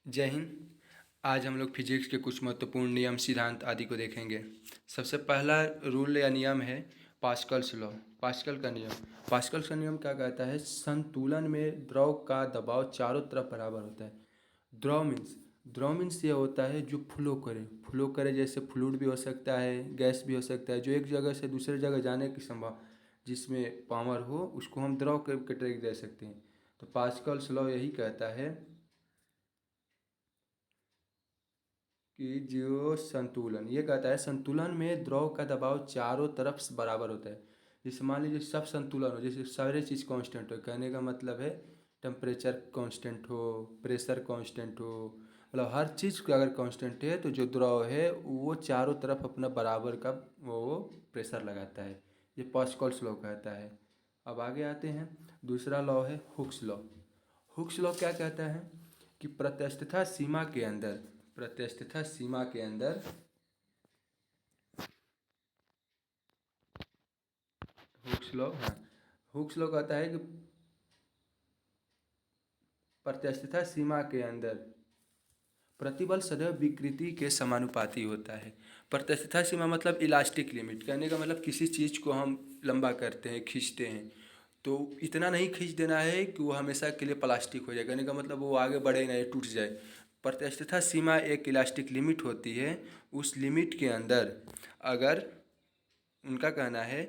जय हिंद। आज हम लोग फिजिक्स के कुछ महत्वपूर्ण नियम सिद्धांत आदि को देखेंगे। सबसे पहला रूल या नियम है पास्कल्स लॉ। पास्कल का नियम पास्कल का नियम क्या कहता है? संतुलन में द्रव का दबाव चारों तरफ बराबर होता है। द्रव मीन्स ये होता है जो फ्लो करे जैसे फ्लूइड भी हो सकता है, गैस भी हो सकता है, जो एक जगह से दूसरे जगह जाने की संभव जिसमें पावर हो उसको हम द्रव के कैटेगरी दे सकते हैं। तो पास्कल्स लॉ यही कहता है कि जो संतुलन ये कहता है संतुलन में द्रव का दबाव चारों तरफ से बराबर होता है। जैसे मान लीजिए सब संतुलन हो, जैसे सारे चीज़ कांस्टेंट हो, कहने का मतलब है टेम्परेचर कांस्टेंट हो, प्रेशर कांस्टेंट हो, मतलब हर चीज़ का अगर कांस्टेंट है तो जो द्रव है वो चारों तरफ अपना बराबर का वो प्रेशर लगाता है। ये पास्कल्स लॉ कहता है। अब आगे आते हैं, दूसरा लॉ है हुक्स लॉ। हुक्स लॉ क्या कहता है कि प्रत्यस्थता सीमा के अंदर हुक्स लॉ कहता है कि प्रत्यस्थता सीमा के अंदर प्रतिबल सदैव विकृति के समानुपाती होता है। प्रत्यस्थता सीमा मतलब इलास्टिक लिमिट, कहने का मतलब किसी चीज़ को हम लंबा करते हैं, खींचते हैं तो इतना नहीं खींच देना है कि वो हमेशा के लिए प्लास्टिक हो जाए, कहने का मतलब वो आगे बढ़े नहीं, टूट जाए। प्रत्यस्थता सीमा एक इलास्टिक लिमिट होती है। उस लिमिट के अंदर अगर उनका कहना है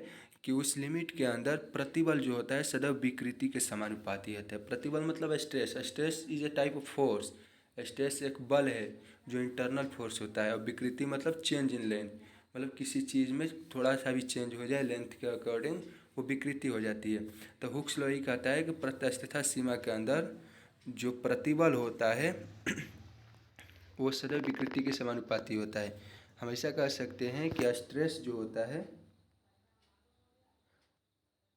कि उस लिमिट के अंदर प्रतिबल जो होता है सदैव विकृति के समानुपाती होता है। प्रतिबल मतलब stress is a type of force. Stress एक बल है जो इंटरनल फोर्स होता है, और विकृति मतलब चेंज इन लेंथ, मतलब किसी चीज़ में थोड़ा सा भी चेंज हो जाए लेंथ के अकॉर्डिंग वो विकृति हो जाती है। तो हुक्स लॉ ही कहता है कि प्रत्यस्थता सीमा के अंदर जो प्रतिबल होता है वो सदैव विकृति के समानुपाती होता है। हम ऐसा कह सकते हैं कि स्ट्रेस जो होता है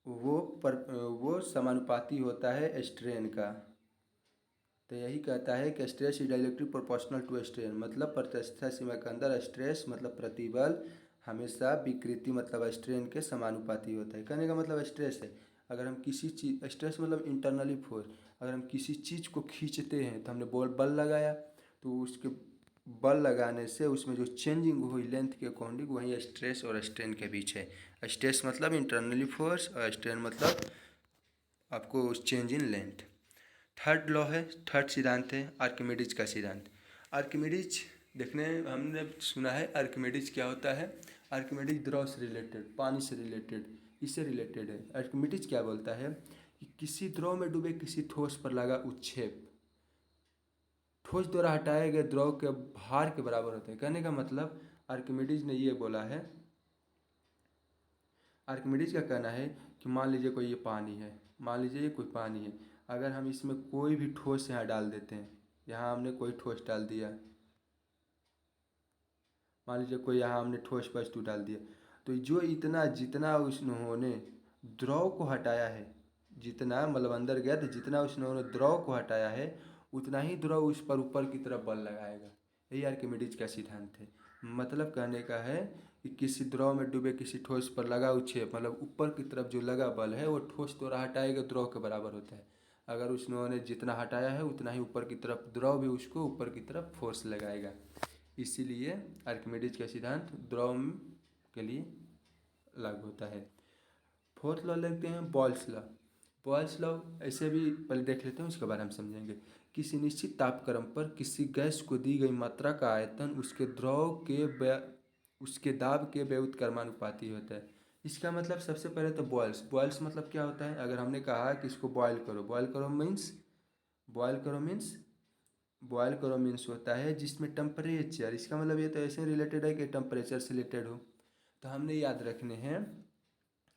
वो समानुपाती होता है स्ट्रेन का। तो यही कहता है कि stress is directly proportional to strain, मतलब प्रत्यस्थता सीमा के अंदर स्ट्रेस मतलब प्रतिबल हमेशा विकृति मतलब स्ट्रेन के समानुपाती होता है। कहने का मतलब स्ट्रेस है, अगर हम किसी चीज़, स्ट्रेस मतलब इंटरनली फोर्स, अगर हम किसी चीज़ को खींचते हैं तो हमने बल लगाया, तो उसके बल लगाने से उसमें जो चेंजिंग हुई लेंथ के अकॉर्डिंग वही स्ट्रेस और स्ट्रेन के बीच है। स्ट्रेस मतलब इंटरनली फोर्स और स्ट्रेन मतलब आपको change in length. Third law है, थर्ड सिद्धांत है आर्किमिडीज का सिद्धांत। आर्किमिडीज देखने हमने सुना है, आर्किमिडीज क्या होता है? आर्किमिडीज द्रव से रिलेटेड, पानी से रिलेटेड, इससे रिलेटेड है। आर्किमिडीज क्या बोलता है कि किसी द्रव में डूबे किसी ठोस पर लगा उत्क्षेप ठोस द्वारा हटाए गए द्रव के भार के बराबर होते हैं। कहने का मतलब आर्किमिडीज ने ये बोला है, आर्किमिडीज का कहना है कि मान लीजिए कोई ये पानी है, मान लीजिए ये कोई पानी है, अगर हम इसमें कोई भी ठोस यहाँ डाल देते हैं, यहाँ हमने कोई ठोस डाल दिया, मान लीजिए कोई यहाँ हमने ठोस वस्तु डाल दिया, तो जो इतना जितना उन्होंने द्रव को हटाया है, जितना मतलब अंदर गया तो जितना उन्होंने द्रव को हटाया है उतना ही द्रव उस पर ऊपर की तरफ बल लगाएगा। यही आर्किमिडीज का सिद्धांत है। मतलब कहने का है कि किसी द्रव में डूबे किसी ठोस पर लगा उत्क्षेप मतलब ऊपर की तरफ जो लगा बल है वो ठोस द्वारा हटाए गए द्रव के बराबर होता है। अगर उन्होंने जितना हटाया है उतना ही ऊपर की तरफ द्रव भी उसको ऊपर की तरफ फोर्स लगाएगा। इसीलिए आर्किमिडीज का सिद्धांत द्रव के लिए लागू होता है। फोर्थ लॉ लेते हैं बॉयल्स लॉ। बॉयल्स लॉ ऐसे भी पहले देख लेते हैं, उसके बारे में समझेंगे। किसी निश्चित तापक्रम पर किसी गैस को दी गई मात्रा का आयतन उसके दाब के व्युत्क्रमानुपाती होता है। इसका मतलब सबसे पहले तो बॉयल्स मतलब क्या होता है? अगर हमने कहा कि इसको बॉयल करो मीन्स होता है जिसमें टेम्परेचर, इसका मतलब ये तो ऐसे रिलेटेड है कि टेम्परेचर से रिलेटेड हो। तो हमने याद रखने हैं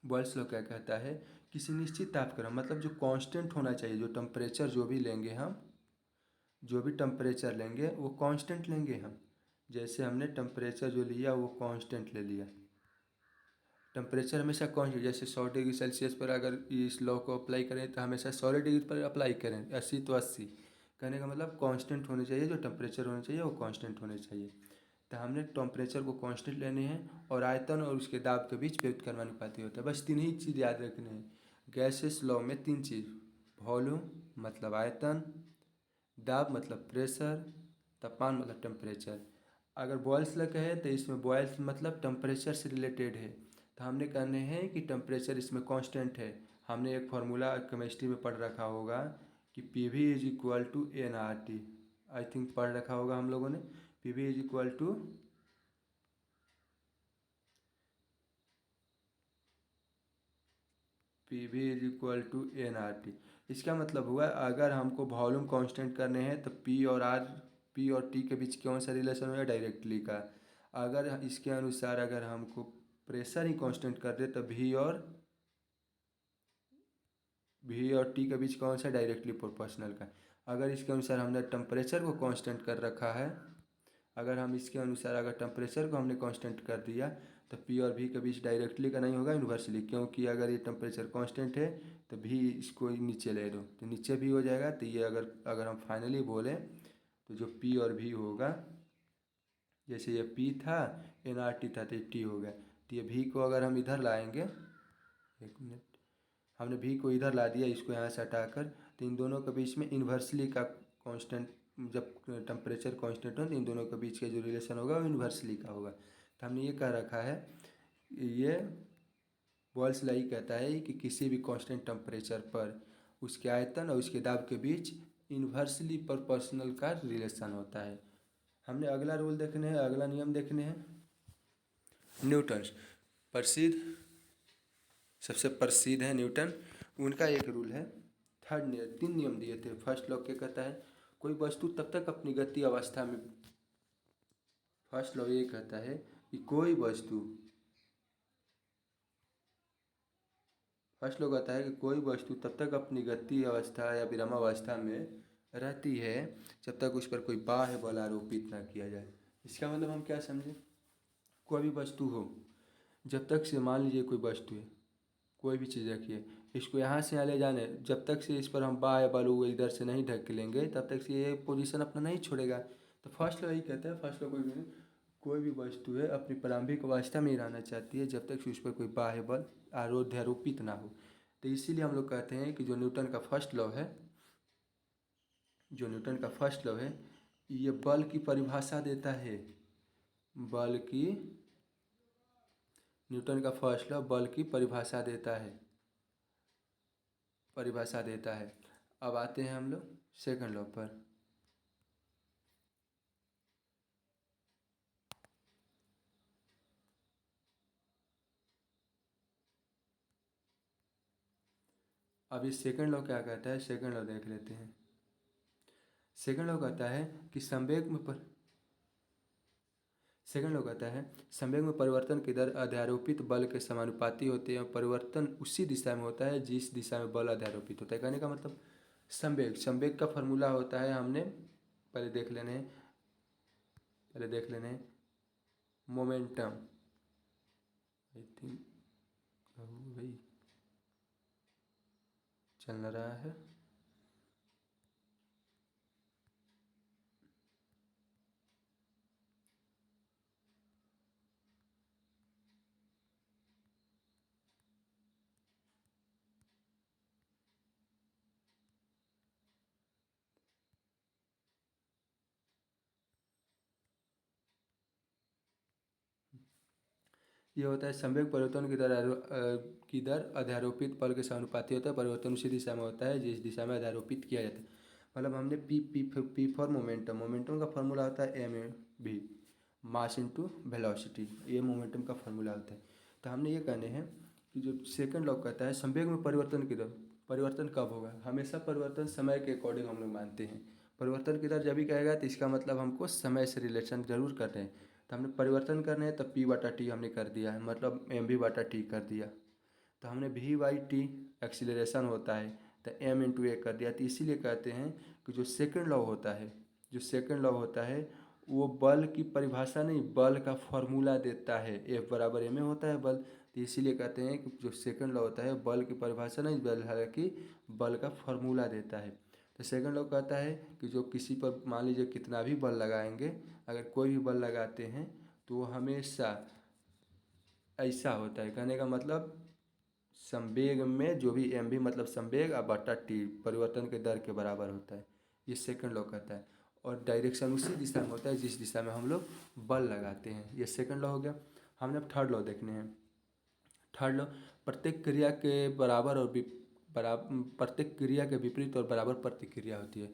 बॉयल्स लॉ क्या कहता है, किसी निश्चित तापक्रम मतलब जो कांस्टेंट होना चाहिए, जो टेम्परेचर जो भी लेंगे हम, जो भी टेम्परेचर लेंगे वो कांस्टेंट लेंगे हम। जैसे हमने टेम्परेचर जो लिया वो कांस्टेंट ले लिया, टेम्परेचर हमेशा कांस्टेंट, जैसे 100 डिग्री सेल्सियस पर अगर इस लॉ को अप्लाई करें तो हमेशा 100 डिग्री पर अप्लाई करें, 80 तो 80। कहने का मतलब कांस्टेंट होने चाहिए, जो टेम्परेचर होना चाहिए वो कांस्टेंट होने चाहिए। तो हमने टेम्परेचर को कांस्टेंट लेने हैं और आयतन और उसके दाब के बीच व्युत्क्रमानुपाती होता है। बस तीन ही चीज़ याद रखने हैं। गैसेस लॉ में तीन चीज़, वॉल्यूम मतलब आयतन, दाब मतलब प्रेशर, तापमान मतलब टेम्परेचर। अगर बॉयल्स लॉ है तो इसमें बॉयल्स मतलब टेम्परेचर से रिलेटेड है, तो हमने कहने हैं कि टेम्परेचर इसमें कांस्टेंट है। हमने एक फार्मूला केमिस्ट्री में पढ़ रखा होगा कि P V is equal to N R T, I think पढ़ रखा होगा हम लोगों ने। P V is equal to P V is equal to N R T. इसका मतलब हुआ अगर हमको वॉल्यूम कांस्टेंट करने हैं तो पी और टी के बीच कौन सा रिलेशन होगा, डायरेक्टली का। अगर इसके अनुसार अगर हमको प्रेशर ही कांस्टेंट कर दे तो वी और टी के बीच कौन सा, डायरेक्टली प्रोपोर्शनल का। अगर इसके अनुसार हमने टेम्परेचर को कांस्टेंट कर रखा है, अगर हम इसके अनुसार अगर टेम्परेचर को हमने कांस्टेंट कर दिया तो पी और वी के बीच डायरेक्टली का नहीं होगा, यूनिवर्सली। क्योंकि अगर ये टेम्परेचर कांस्टेंट है तो भी इसको नीचे ले दो तो नीचे भी हो जाएगा। तो ये अगर अगर हम फाइनली बोलें तो जो पी और वी होगा, जैसे ये पी था, एन आर टी था, तो टी हो गया। तो ये वी को अगर हम इधर लाएंगे, एक मिनट, हमने वी को इधर ला दिया इसको यहाँ से हटाकर, तो इन दोनों के बीच में इन्वर्सली का कांस्टेंट, जब टेम्परेचर कांस्टेंट हो तो इन दोनों के बीच का जो रिलेशन होगा वो इन्वर्सली का होगा। तो हमने ये कह रखा है, ये बॉयल्स लॉ कहता है कि किसी भी कांस्टेंट टेम्परेचर पर उसके आयतन और उसके दाब के बीच इन्वर्सली प्रोपोर्शनल का रिलेशन होता है। हमने अगला रूल देखने हैं, अगला नियम देखने हैं। न्यूटन प्रसिद्ध, सबसे प्रसिद्ध है न्यूटन। उनका एक रूल है, थर्ड नियम, तीन नियम दिए थे। फर्स्ट लॉ क्या कहता है, कोई वस्तु तब तक अपनी गति अवस्था में, फर्स्ट लॉ ये कहता है कि कोई वस्तु, फर्स्ट लॉ कहता है कि कोई वस्तु तब तक अपनी गति अवस्था या विरामावस्था में रहती है जब तक उस पर कोई बाह्य बल आरोपित ना किया जाए। इसका मतलब हम क्या समझे, कोई भी वस्तु हो, जब तक से, मान लीजिए कोई वस्तु है, कोई भी चीज़ रखिए, इसको यहाँ से यहाँ ले जाने, जब तक से इस पर हम बाह्य बल हुए इधर से नहीं ढकेलेंगे तब तक से ये पोजीशन अपना नहीं छोड़ेगा। तो फर्स्ट लॉ यही कहता है, फर्स्ट लॉ कोई भी वस्तु है अपनी प्रारंभिक अवस्था में ही रहना चाहती है जब तक कि उस पर कोई बाह्य बल आरोपित ना हो। तो इसीलिए हम लोग कहते हैं कि जो न्यूटन का फर्स्ट लॉ है, जो न्यूटन का फर्स्ट लॉ है, ये बल की परिभाषा देता है। बल की, न्यूटन का फर्स्ट लॉ बल की परिभाषा देता है, परिभाषा देता है। अब आते हैं हम लोग सेकंड लॉ पर। अब इस सेकंड लॉ क्या कहता है, सेकंड लॉ देख लेते हैं। सेकंड लॉ कहता है कि सेकंड लॉ कहता है संवेग में परिवर्तन की दर अध्यारोपित बल के समानुपाती होते हैं। परिवर्तन उसी दिशा में होता है जिस दिशा में बल अध्यारोपित होता है। कहने का मतलब संवेग, संवेग का फॉर्मूला होता है, हमने पहले देख लेने हैं, पहले देख लेने हैं मोमेंटम, आई थिंक भाई चल रहा है। ये होता है संवेग परिवर्तन की दर अध्यारोपित बल के समानुपाती होता है। परिवर्तन उसी दिशा में होता है जिस दिशा में अध्यारोपित किया जाता है। मतलब हमने P P P for momentum, momentum का फॉर्मूला होता है एम ए भी, मास इनटू वेलोसिटी, ये मोमेंटम का फॉर्मूला होता है। तो हमने ये कहने हैं कि जो सेकंड लॉ कहता है संवेग में परिवर्तन की दर, परिवर्तन कब होगा, हमेशा परिवर्तन समय के अकॉर्डिंग हम लोग मानते हैं। परिवर्तन की दर जब भी कहेगा तो इसका मतलब हमको समय से रिलेशन जरूर कर रहे हैं। तो हमने परिवर्तन करने हैं, तब पी बटा टी हमने कर दिया है, मतलब एम वी बटा टी कर दिया। तो हमने वी बाई टी एक्सीलरेशन होता है तो एम इंटू ए कर दिया। तो इसीलिए कहते हैं कि जो सेकंड लॉ होता है, जो सेकंड लॉ होता है वो बल की परिभाषा नहीं, बल का फॉर्मूला देता है। एफ बराबर एम ए होता है बल, तो इसीलिए कहते हैं कि जो सेकंड लॉ होता है बल की परिभाषा नहीं, बल हालांकि बल का फॉर्मूला देता है। तो सेकंड लॉ कहता है कि जो किसी पर मान लीजिए कितना भी बल लगाएंगे, अगर कोई भी बल लगाते हैं तो वो हमेशा ऐसा होता है। कहने का मतलब संवेग में जो भी एम भी मतलब संवेग और बटा टी परिवर्तन के दर के बराबर होता है। ये सेकंड लॉ कहता है। और डायरेक्शन उसी दिशा में होता है जिस दिशा में हम लोग बल लगाते हैं। ये सेकंड लॉ हो गया। हमने अब थर्ड लॉ देखने हैं। थर्ड लॉ, प्रत्येक क्रिया के बराबर और प्रत्येक क्रिया के विपरीत और बराबर प्रतिक्रिया होती है।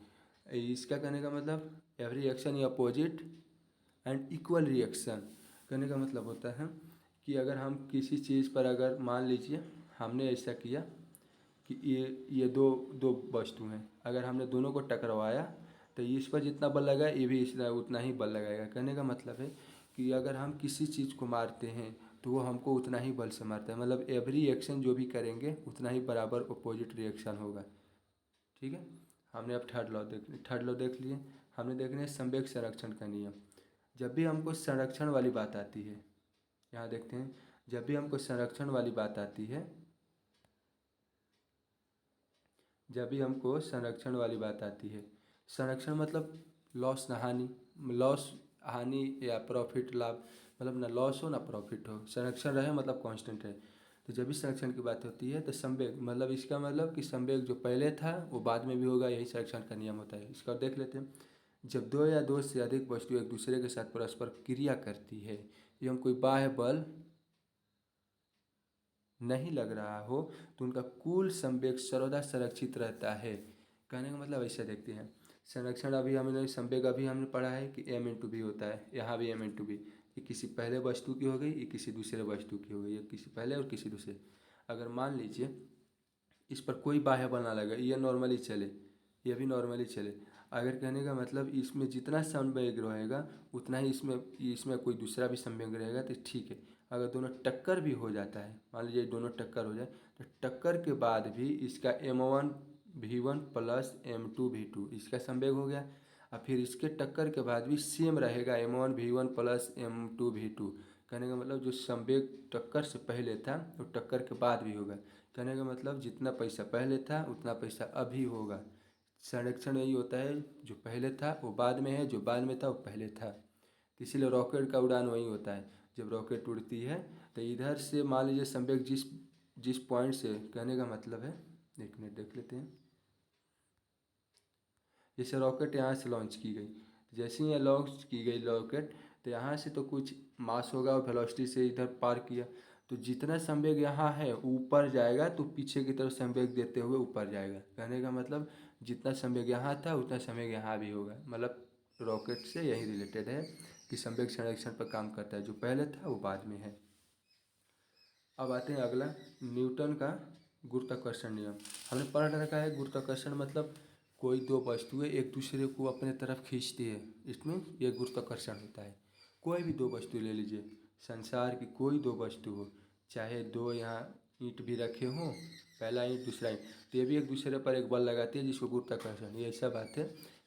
इसका कहने का मतलब एवरी एक्शन या अपोजिट एंड इक्वल रिएक्शन। कहने का मतलब होता है कि अगर हम किसी चीज़ पर, अगर मान लीजिए हमने ऐसा किया कि ये दो दो वस्तु हैं, अगर हमने दोनों को टकराया तो इस पर जितना बल लगाया ये भी इस उतना ही बल लगाएगा। कहने का मतलब है कि अगर हम किसी चीज़ को मारते हैं तो वो हमको उतना ही बल से मारता है। मतलब एवरी एक्शन जो भी करेंगे उतना ही बराबर अपोजिट रिएक्शन होगा। ठीक है। हमने अब थर्ड लॉ देख लिए। हमने देखने संवेग संरक्षण का नियम। जब भी हमको संरक्षण वाली बात आती है, यहाँ देखते हैं, जब भी हमको संरक्षण वाली बात आती है, जब भी हमको संरक्षण वाली बात आती है, संरक्षण मतलब लॉस ना हानि, लॉस हानि या प्रॉफिट लाभ, मतलब ना लॉस हो ना प्रॉफिट हो, संरक्षण रहे मतलब कांस्टेंट है। तो जब भी संरक्षण की बात होती है तो संवेग मतलब इसका मतलब कि संवेग जो पहले था वो बाद में भी होगा, यही संरक्षण का नियम होता है। इसका देख लेते हैं। जब दो या दो से अधिक वस्तु एक दूसरे के साथ परस्पर क्रिया करती है एवं कोई बाह्य बल नहीं लग रहा हो तो उनका कुल संवेग सर्वदा संरक्षित रहता है। कहने का मतलब ऐसे देखते हैं। संरक्षण अभी हमने संवेग अभी हमने पढ़ा है कि एम इंटू बी होता है, यहाँ भी एम इंटू बी। ये किसी पहले वस्तु की हो गई, ये किसी दूसरे वस्तु की हो गई, ये किसी पहले और किसी दूसरे। अगर मान लीजिए इस पर कोई बाह्य बल ना लगे, ये नॉर्मली चले, ये भी नॉर्मली चले, अगर कहने का मतलब इसमें जितना संवेग रहेगा उतना ही इसमें इसमें कोई दूसरा भी संवेग रहेगा तो ठीक है। अगर दोनों टक्कर भी हो जाता है, मान लीजिए दोनों टक्कर हो जाए, तो टक्कर के बाद भी इसका m1v1 प्लस m2v2 इसका संवेग हो गया। और फिर इसके टक्कर के बाद भी सेम रहेगा m1v1 प्लस m2v2। कहने का मतलब जो संवेग टक्कर से पहले था वो टक्कर के बाद भी होगा। कहने का मतलब जितना पैसा पहले था उतना पैसा अभी होगा। संरक्षण यही होता है, जो पहले था वो बाद में है, जो बाद में था वो पहले था। तो इसीलिए रॉकेट का उड़ान वही होता है। जब रॉकेट उड़ती है तो इधर से मान लीजिए संवेग जिस जिस पॉइंट से, कहने का मतलब है, एक मिनट देख लेते हैं। जैसे रॉकेट यहाँ से लॉन्च की गई, जैसे ही लॉन्च की गई रॉकेट, तो यहाँ से तो कुछ मास होगा और वेलोसिटी से इधर पार किया, तो जितना संवेग यहाँ है ऊपर जाएगा तो पीछे की तरफ संवेग देते हुए ऊपर जाएगा। कहने का मतलब जितना संवेग यहाँ था उतना संवेग यहाँ भी होगा। मतलब रॉकेट से यही रिलेटेड है कि संवेग संरक्षण पर काम करता है, जो पहले था वो बाद में है। अब आते हैं अगला, न्यूटन का गुरुत्वाकर्षण नियम। हमने पढ़ रखा है गुरुत्वाकर्षण मतलब कोई दो वस्तुएं एक दूसरे को अपने तरफ खींचती है, इसमें यह गुरुत्वाकर्षण होता है। कोई भी दो वस्तु ले लीजिए, संसार की कोई दो वस्तु हो, चाहे दो यहाँ ईंट भी रखे हों, पहला ईंट दूसरा ईंट, तो ये भी एक दूसरे पर एक बल लगाती है जिसको गुरुत्वाकर्षण। ये ऐसा बात है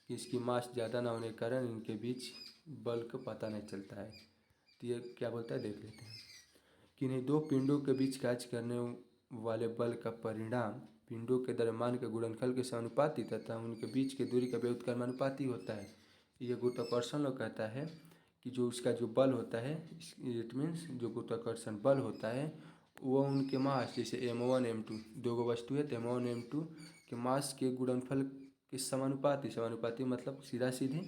कि इसकी मास ज़्यादा ना होने के कारण इनके बीच बल का पता नहीं चलता है। तो ये क्या बोलता है देख लेते हैं। किन्हीं दो पिंडों के बीच कार्य करने वाले बल का परिणाम पिंडों के द्रव्यमान के गुणनफल के समानुपाती तथा उनके बीच की दूरी का व्युत्क्रमानुपाती होता है। यह गुरुत्वाकर्षण लोग कहता है कि जो उसका जो बल होता है, इट मीन्स जो गुरुत्वाकर्षण बल होता है वो उनके मास, जैसे m1 m2 दो गो वस्तु है तो m1 m2 के मास के गुणनफल के समानुपाती, समानुपाती मतलब सीधा सीधी,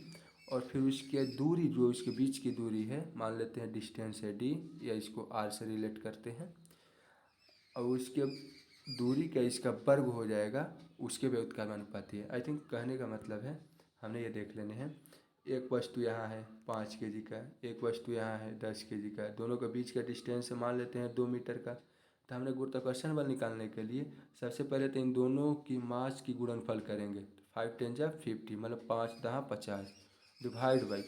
और फिर उसके दूरी जो उसके बीच की दूरी है, मान लेते हैं डिस्टेंस है d, या इसको r से रिलेट करते हैं, और उसके दूरी का इसका वर्ग हो जाएगा, उसके व्युत्क्रमानुपाती है। आई थिंक कहने का मतलब है, हमने ये देख लेने हैं, एक वस्तु यहाँ है 5 kg का, एक वस्तु यहाँ है 10 kg का, दोनों के बीच का डिस्टेंस मान लेते हैं 2 मीटर का। तो हमने गुरुत्वाकर्षण बल निकालने के लिए सबसे पहले तो इन दोनों की मास की गुणनफल करेंगे। 5 × 10 = 50 मतलब 5 × 10 = 50 डिवाइड बाई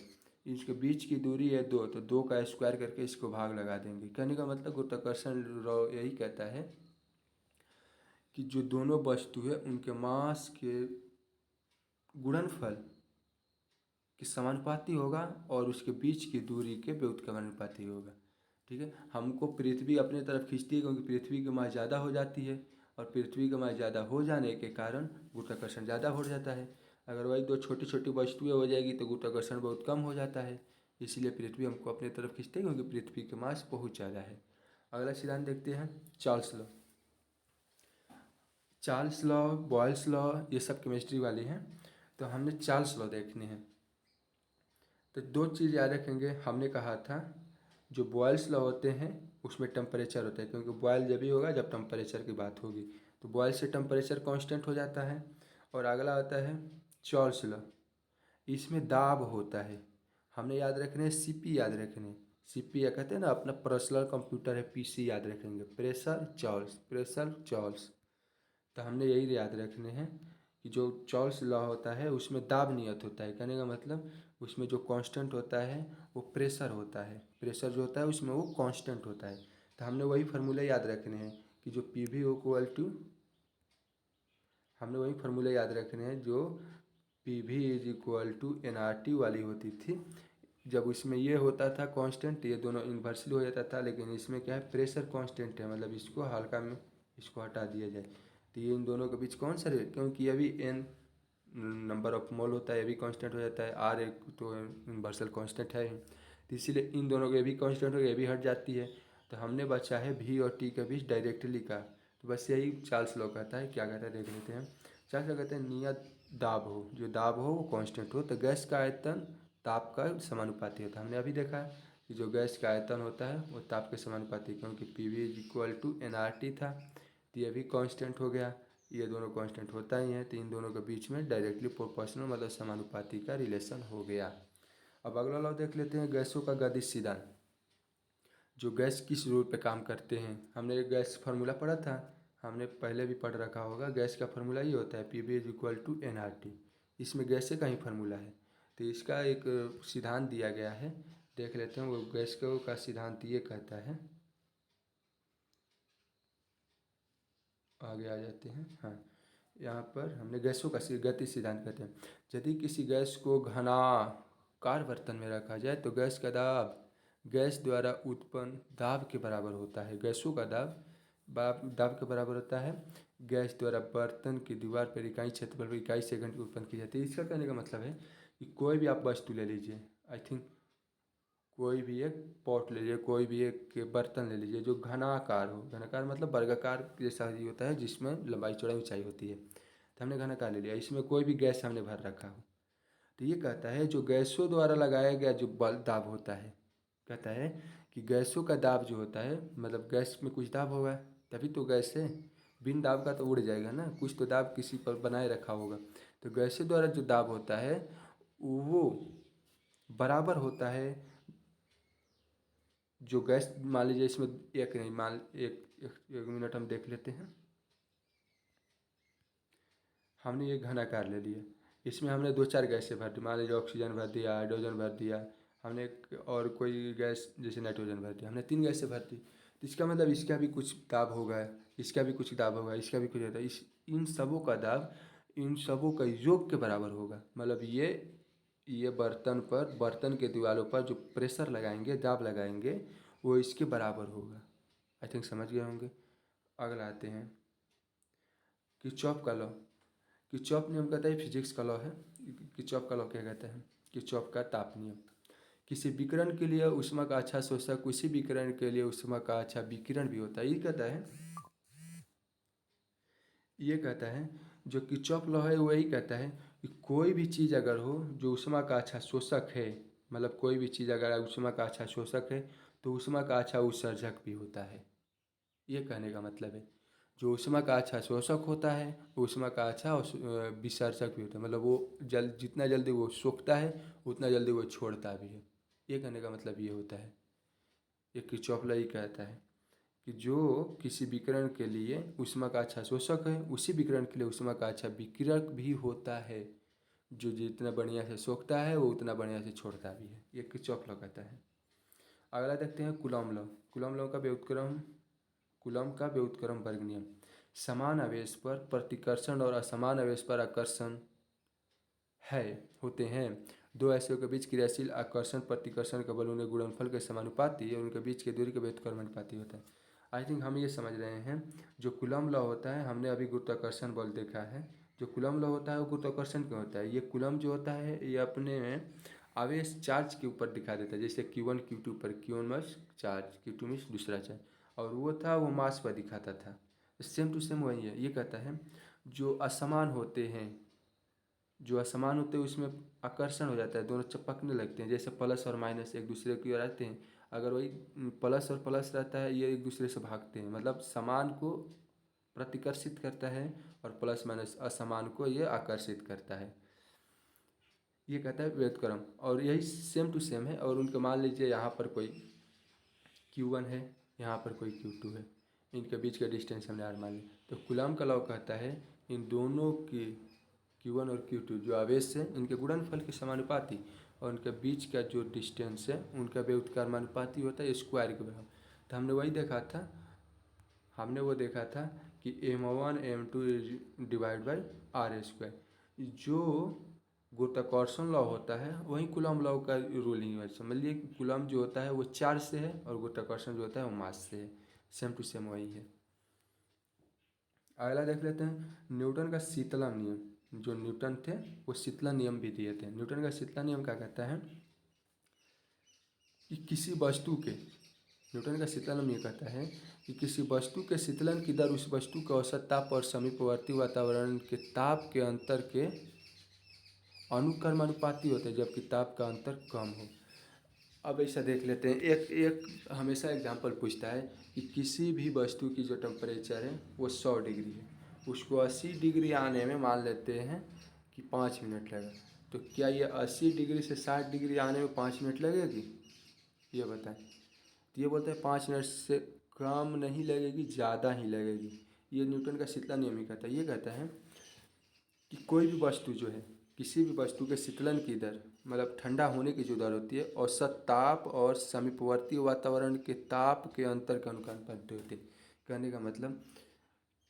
इसके बीच की दूरी है 2, तो 2 का स्क्वायर करके इसको भाग लगा देंगे। कहने का मतलब गुरुत्वाकर्षण यही कहता है कि जो दोनों वस्तु है उनके मास के गुणनफल के समानुपाती होगा और उसके बीच की दूरी के व्युत्क्रमानुपाती होगा। ठीक है। हमको पृथ्वी अपने तरफ खींचती है क्योंकि पृथ्वी की मास ज़्यादा हो जाती है, और पृथ्वी की मास ज़्यादा हो जाने के कारण गुरुत्वाकर्षण ज़्यादा हो जाता है। अगर वही दो छोटी छोटी वस्तुएं हो जाएगी तो गुरुत्वाकर्षण बहुत कम हो जाता है, इसलिए पृथ्वी हमको अपने तरफ खींचती है क्योंकि पृथ्वी की मास बहुत ज़्यादा है। अगला सिद्धांत देखते हैं, Charles law. Charles law, Boyle's law, ये सब केमिस्ट्री वाले हैं। तो हमने चार्ल्स लॉ देखने हैं। तो दो चीज़ याद रखेंगे, हमने कहा था जो बॉयल्स लॉ होते हैं उसमें टेम्परेचर होता है, क्योंकि बॉयल जब ही होगा जब टेम्परेचर की बात होगी, तो बॉयल से टेम्परेचर कांस्टेंट हो जाता है। और अगला आता है चार्ल्स लॉ, इसमें दाब होता है। हमने याद रखने हैं सीपी याद रखने हैं। सीपी या कहते हैं ना अपना पर्सनल कंप्यूटर है पीसी याद रखेंगे, प्रेशर चार्ल्स, प्रेशर चार्ल्स। तो हमने यही याद रखने हैं कि जो चार्ल्स लॉ होता है उसमें दाब नियत होता है, कहने का मतलब उसमें जो कांस्टेंट होता है वो प्रेशर होता है, प्रेशर जो होता है उसमें वो कांस्टेंट होता है। तो हमने वही फार्मूले याद रखने हैं कि जो पी वी इक्वल टू, हमने वही फार्मूले याद रखने हैं जो P V is equal to N R T वाली होती थी। जब इसमें ये होता था कांस्टेंट, ये दोनों इन्वर्सली हो जाता था, लेकिन इसमें क्या है प्रेशर कांस्टेंट है, मतलब इसको हल्का में इसको हटा दिया जाए तो ये इन दोनों के बीच कौन सा क्योंकि ये भी एन नंबर ऑफ मोल होता है, ये भी कांस्टेंट हो जाता है, आर एक तो यूनिवर्सल कांस्टेंट है ही, तो इसीलिए इन दोनों के भी कांस्टेंट हो गया, ये भी हट जाती है। तो हमने बचा है भी और टी के बीच डायरेक्टली का, तो बस यही चार्ल्स लॉ कहता है। क्या कहता है देख लेते हैं। चार्ल्स लॉ कहते हैं नियत दाब हो, जो दाब हो वो कांस्टेंट हो, तो गैस का आयतन ताप का समानुपाती होता है। हमने अभी देखा है कि जो गैस का आयतन होता है वो ताप के समानुपाती, क्योंकि P V is equal to N R T था, तो ये भी कांस्टेंट हो गया, ये दोनों कांस्टेंट होता ही है, तो इन दोनों के बीच में डायरेक्टली प्रोपोर्शनल मतलब समानुपाती का रिलेशन हो गया। अब अगला लॉ देख लेते हैं, गैसों का गतिज सिद्धांत। जो गैस किस रूल पे काम करते हैं, हमने गैस फार्मूला पढ़ा था, हमने पहले भी पढ़ रखा होगा। गैस का फार्मूला ये होता है P V is equal to N R T, इसमें गैसे का ही फार्मूला है, तो इसका एक सिद्धांत दिया गया है, देख लेते हैं। वो गैस का सिद्धांत ये कहता है, आगे आ जाते हैं। हाँ, यहाँ पर हमने गैसों का गति सिद्धांत कहते हैं। यदि किसी गैस को घनाकार बर्तन में रखा जाए तो गैस का दाब गैस द्वारा उत्पन्न दाब के बराबर होता है। गैसों का दाब के बराबर होता है गैस द्वारा बर्तन की दीवार पर इकाई क्षेत्रफल पर इकाई सेकंड की उत्पन्न की जाती है। इसका कहने का मतलब है कि कोई भी आप वस्तु ले लीजिए, आई थिंक कोई भी एक पॉट ले लीजिए, कोई भी एक बर्तन ले लीजिए जो घनाकार हो, घनाकार मतलब वर्गाकार जैसा ही होता है जिसमें लंबाई चौड़ाई ऊंचाई होती है, तो हमने घनाकार ले लिया, इसमें कोई भी गैस हमने भर रखा हो, तो ये कहता है जो गैसों द्वारा लगाया गया जो बल दाब होता है, कहता है कि गैसों का दाब जो होता है मतलब गैस में कुछ दाब होगा तभी तो गैस है, बिन दाब का तो उड़ जाएगा ना, कुछ तो दाब किसी पर बनाए रखा होगा। तो गैसों द्वारा जो दाब होता है वो बराबर होता है जो गैस, मान लीजिए इसमें एक नहीं, मान एक मिनट हम देख लेते हैं। हमने ये घनाकार ले लिया, इसमें हमने दो चार गैसें भर दी, मान लीजिए ऑक्सीजन भर दिया, हाइड्रोजन भर दिया, हमने एक और कोई गैस जैसे नाइट्रोजन भर दिया, हमने तीन गैसें भर दी, तो इसका मतलब इसका भी कुछ दाब होगा, इसका भी कुछ दाब होगा, इसका भी कुछ होता है, इस इन सबों का दाब इन सबों का योग के बराबर होगा। मतलब ये बर्तन के दीवारों पर जो प्रेशर लगाएंगे, दाब लगाएंगे, वो इसके बराबर होगा। आई थिंक समझ गए होंगे। अगला आते हैं किरचॉफ का लॉ। किरचॉफ नियम कहता है फिजिक्स का लॉ है। किरचॉफ का लॉ क्या कहता है, किरचॉफ का ताप नियम। किसी विकिरण के लिए ऊष्मा का अच्छा शोषक उसी विकिरण के लिए ऊष्मा का अच्छा विकिरण भी होता है। ये कहता है जो किरचॉफ लॉ है वही कहता है कि कोई भी चीज़ अगर हो जो ऊष्मा का अच्छा शोषक है, मतलब कोई भी चीज़ अगर ऊष्मा का अच्छा शोषक है तो ऊष्मा का अच्छा उत्सर्जक भी होता है। ये कहने का मतलब है जो ऊष्मा का अच्छा शोषक होता है ऊष्मा का अच्छा विसर्जक भी होता है, मतलब वो जितना जल्दी वो सोखता है उतना जल्दी वो छोड़ता भी है। ये कहने का मतलब ये होता है। ये किरचॉफ लॉ ही कहता है कि जो किसी विकिरण के लिए ऊष्मा का अच्छा शोषक है उसी विकिरण के लिए ऊष्मा का अच्छा विकिरक भी होता है। जो जितना बढ़िया से सोखता है वो उतना बढ़िया से छोड़ता भी है। ये किरचॉफ लॉ कहता है। अगला देखते हैं कूलॉम लॉ। कूलॉम का व्युत्क्रम वर्ग नियम। समान आवेश पर प्रतिकर्षण और असमान आवेश पर आकर्षण है होते हैं। दो अयस्कों के बीच क्रियाशील आकर्षण प्रतिकर्षण का बल उनके गुणनफल के समानुपाती और उनके बीच की दूरी के व्युत्क्रमानुपाती होता है। आई थिंक हम ये समझ रहे हैं जो कूलॉम लॉ होता है, हमने अभी गुरुत्वाकर्षण बल देखा है, जो कूलॉम लॉ होता है वो गुरुत्वाकर्षण क्यों होता है। ये कूलॉम जो होता है ये अपने आवेश चार्ज के ऊपर दिखा देता है, जैसे Q1 Q2 पर, Q1 means charge, Q2 means दूसरा चार्ज, और वो था वो मास पर दिखाता था। सेम टू सेम वही है। ये कहता है जो असमान होते हैं जो असमान होते हैं उसमें आकर्षण हो जाता है, दोनों चिपकने लगते हैं, जैसे प्लस और माइनस एक दूसरे की ओर आते हैं। अगर वही प्लस और प्लस रहता है, ये एक दूसरे से भागते हैं, मतलब समान को प्रतिकर्षित करता है और प्लस माइनस असमान को ये आकर्षित करता है। ये कहता है व्युत्क्रम, और यही सेम टू सेम है। और उनके मान लीजिए यहाँ पर कोई Q1 है, यहाँ पर कोई Q2 है, इनके बीच का डिस्टेंस हमने R मान लिया, तो कूलम का लॉ कहता है इन दोनों की Q1 और Q2 जो आवेश है इनके गुणनफल के समानुपाती और उनके बीच का जो डिस्टेंस है उनका व्युत्क्रमानुपाती होता है स्क्वायर के बराबर। तो हमने वही देखा था, हमने वो देखा था कि m1 m2 divide by are square. जो गुरुत्वाकर्षण लॉ होता है वही कूलम लॉ का रूलिंग है। समझ लीजिए कि कूलम जो होता है वो चार्ज से है और गुरुत्वाकर्षण जो होता है वो मास से है, सेम टू सेम वही है। अगला देख लेते हैं न्यूटन का शीतलन नियम। जो न्यूटन थे वो शीतलन नियम भी दिए थे। न्यूटन का शीतलन नियम क्या कहता है कि किसी वस्तु के, न्यूटन का शीतलन नियम ये कहता है कि किसी वस्तु के शीतलन की दर उस वस्तु के औसत ताप और समीपवर्ती वातावरण के ताप के अंतर के अनुक्रमानुपाती होते हैं, जबकि ताप का अंतर कम हो। अब ऐसा देख लेते हैं, एक एक हमेशा एग्जांपल पूछता है कि किसी भी वस्तु की जो टेम्परेचर है वो 100 डिग्री है, उसको 80 डिग्री आने में मान लेते हैं कि 5 मिनट लगेगा, तो क्या ये 80 डिग्री से 60 डिग्री आने में 5 मिनट लगेगी? ये बताएं। तो ये बोलते हैं 5 मिनट से कम नहीं लगेगी, ज़्यादा ही लगेगी। ये न्यूटन का शीतलन नियम ही कहता है। ये कहता है कि कोई भी वस्तु जो है, किसी भी वस्तु के शीतलन की दर मतलब ठंडा होने की जो दर होती है औसत ताप और समीपवर्ती वातावरण के ताप के अंतर के अनुपाती होती है। कहने का मतलब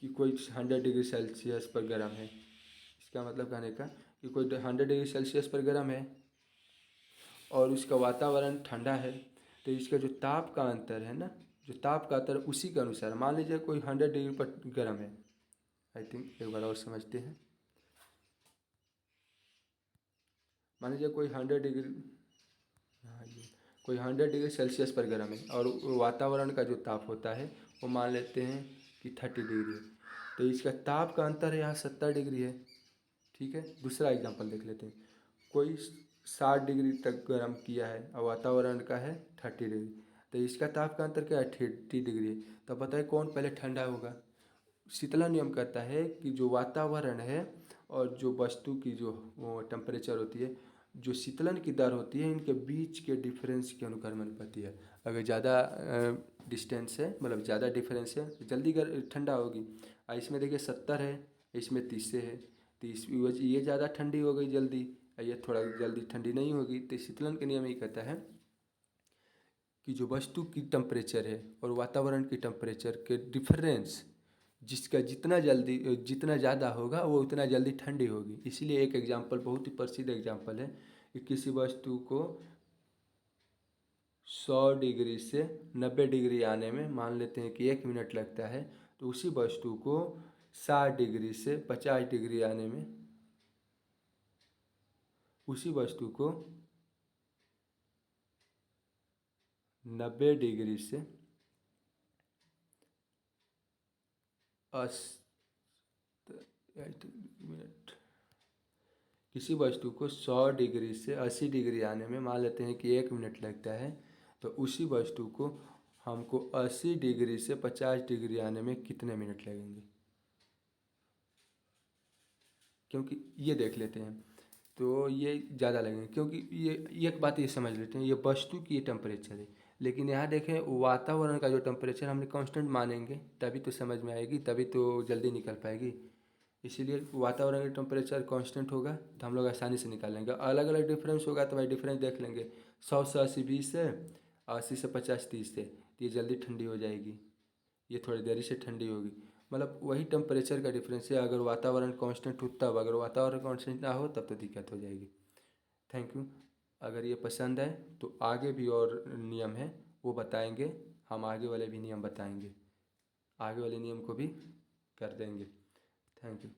कि कोई 100 डिग्री सेल्सियस पर गर्म है, इसका मतलब कहने का कि कोई 100 डिग्री सेल्सियस पर गर्म है और उसका वातावरण ठंडा है, तो इसका जो ताप का अंतर है ना, जो ताप का अंतर उसी के अनुसार, मान लीजिए कोई 100 डिग्री पर गर्म है, आई थिंक एक बार और समझते हैं। मान लीजिए कोई 100 डिग्री, हाँ ये कोई 100 डिग्री सेल्सियस पर गर्म है और वातावरण का जो ताप होता है वो मान लेते हैं कि 30 डिग्री है, तो इसका ताप का अंतर है यहाँ 70 डिग्री है। ठीक है, दूसरा एग्जांपल देख लेते हैं। कोई 60 डिग्री तक गर्म किया है और वातावरण का है 30 डिग्री, तो इसका ताप का अंतर क्या है 30 डिग्री है। तो बताइए कौन पहले ठंडा होगा? शीतलन नियम कहता है कि जो वातावरण है और जो वस्तु की जो टेम्परेचर होती है, जो शीतलन की दर होती है, इनके बीच के डिफरेंस के अनुक्रमानुपाती है। अगर ज़्यादा डिस्टेंस है, मतलब ज़्यादा डिफरेंस है तो जल्दी ठंडा होगी। इसमें देखिए 70 है, इसमें 30 से है, तो ये ज़्यादा ठंडी हो गई जल्दी, ये थोड़ा जल्दी ठंडी नहीं होगी। तो शीतलन के नियम ये कहता है कि जो वस्तु की टेम्परेचर है और वातावरण की टेम्परेचर के डिफरेंस, जिसका जितना ज़्यादा होगा वो उतना जल्दी ठंडी होगी। इसीलिए एक एग्जांपल, बहुत ही प्रसिद्ध एग्जांपल है कि किसी वस्तु को 100 डिग्री से 90 डिग्री आने में मान लेते हैं कि 1 मिनट लगता है, तो उसी वस्तु को 60 डिग्री से 50 डिग्री आने में, उसी वस्तु को 90 डिग्री से मिनट, किसी वस्तु को 100 डिग्री से 80 डिग्री आने में मान लेते हैं कि 1 मिनट लगता है, तो उसी वस्तु को हमको 80 डिग्री से 50 डिग्री आने में कितने मिनट लगेंगे? क्योंकि ये देख लेते हैं तो ये ज़्यादा लगेंगे, क्योंकि ये एक बात ये समझ लेते हैं, ये वस्तु की टेम्परेचर है, लेकिन यहाँ देखें वातावरण का जो टेम्परेचर हमने कांस्टेंट मानेंगे तभी तो समझ में आएगी, तभी तो जल्दी निकल पाएगी। इसीलिए वातावरण का टेम्परेचर कांस्टेंट होगा तो हम लोग आसानी से निकाल लेंगे। अलग अलग डिफरेंस होगा तो भाई डिफरेंस देख लेंगे, 100 से 80 20 से, 80 से 50 30 से, तो ये जल्दी ठंडी हो जाएगी, ये थोड़ी देरी से ठंडी होगी। मतलब वही टेम्परेचर का डिफरेंस है, अगर वातावरण कांस्टेंट हो तब, अगर वातावरण कांस्टेंट ना हो तब तो दिक्कत हो जाएगी। Thank you. अगर ये पसंद है तो आगे भी और नियम है वो बताएंगे, हम आगे वाले भी नियम बताएंगे, आगे वाले नियम को भी कर देंगे। Thank you.